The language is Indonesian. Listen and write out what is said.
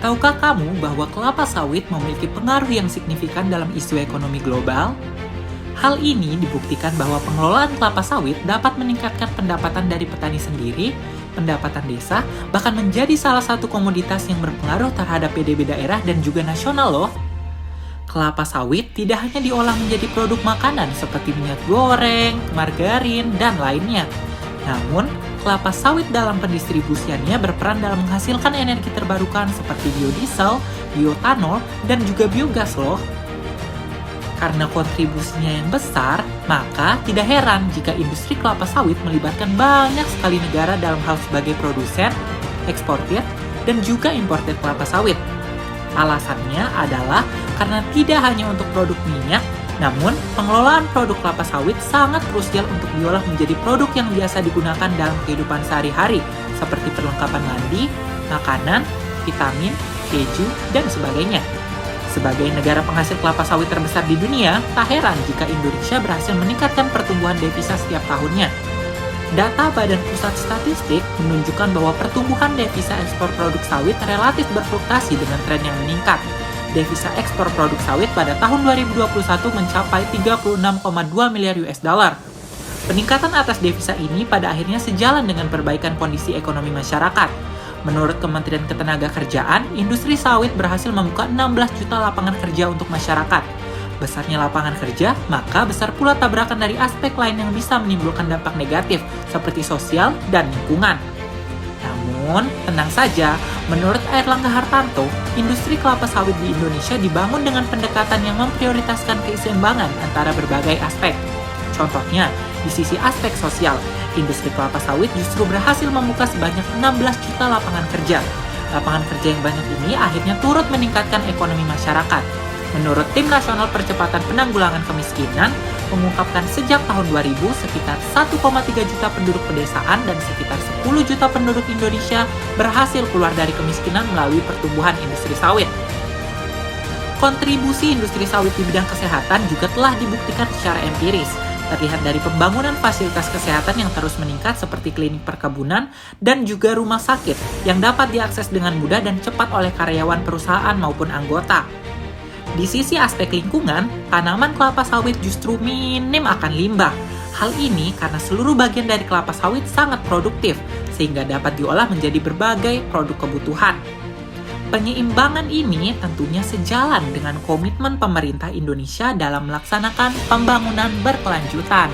Tahukah kamu bahwa kelapa sawit memiliki pengaruh yang signifikan dalam isu ekonomi global? Hal ini dibuktikan bahwa pengelolaan kelapa sawit dapat meningkatkan pendapatan dari petani sendiri, pendapatan desa, bahkan menjadi salah satu komoditas yang berpengaruh terhadap PDB daerah dan juga nasional loh. Kelapa sawit tidak hanya diolah menjadi produk makanan seperti minyak goreng, margarin, dan lainnya. Namun, kelapa sawit dalam pendistribusiannya berperan dalam menghasilkan energi terbarukan seperti biodiesel, bioetanol, dan juga biogas loh. Karena kontribusinya yang besar, maka tidak heran jika industri kelapa sawit melibatkan banyak sekali negara dalam hal sebagai produsen, eksportir, dan juga importir kelapa sawit. Alasannya adalah karena tidak hanya untuk produk minyak, namun pengelolaan produk kelapa sawit sangat krusial untuk diolah menjadi produk yang biasa digunakan dalam kehidupan sehari-hari, seperti perlengkapan mandi, makanan, vitamin, keju, dan sebagainya. Sebagai negara penghasil kelapa sawit terbesar di dunia, tak heran jika Indonesia berhasil meningkatkan pertumbuhan devisa setiap tahunnya. Data Badan Pusat Statistik menunjukkan bahwa pertumbuhan devisa ekspor produk sawit relatif berfluktuasi dengan tren yang meningkat. Devisa ekspor produk sawit pada tahun 2021 mencapai 36,2 miliar US dollar. Peningkatan atas devisa ini pada akhirnya sejalan dengan perbaikan kondisi ekonomi masyarakat. Menurut Kementerian Ketenagakerjaan, industri sawit berhasil membuka 16 juta lapangan kerja untuk masyarakat. Besarnya lapangan kerja, maka besar pula tabrakan dari aspek lain yang bisa menimbulkan dampak negatif, seperti sosial dan lingkungan. Namun, tenang saja, menurut Airlangga Hartarto, industri kelapa sawit di Indonesia dibangun dengan pendekatan yang memprioritaskan keseimbangan antara berbagai aspek. Contohnya, di sisi aspek sosial, industri kelapa sawit justru berhasil membuka sebanyak 16 juta lapangan kerja. Lapangan kerja yang banyak ini akhirnya turut meningkatkan ekonomi masyarakat. Menurut Tim Nasional Percepatan Penanggulangan Kemiskinan, mengungkapkan sejak tahun 2000 sekitar 1,3 juta penduduk pedesaan dan sekitar 10 juta penduduk Indonesia berhasil keluar dari kemiskinan melalui pertumbuhan industri sawit. Kontribusi industri sawit di bidang kesehatan juga telah dibuktikan secara empiris. Terlihat dari pembangunan fasilitas kesehatan yang terus meningkat seperti klinik perkebunan dan juga rumah sakit yang dapat diakses dengan mudah dan cepat oleh karyawan perusahaan maupun anggota. Di sisi aspek lingkungan, tanaman kelapa sawit justru minim akan limbah. Hal ini karena seluruh bagian dari kelapa sawit sangat produktif, sehingga dapat diolah menjadi berbagai produk kebutuhan. Penyeimbangan ini tentunya sejalan dengan komitmen pemerintah Indonesia dalam melaksanakan pembangunan berkelanjutan.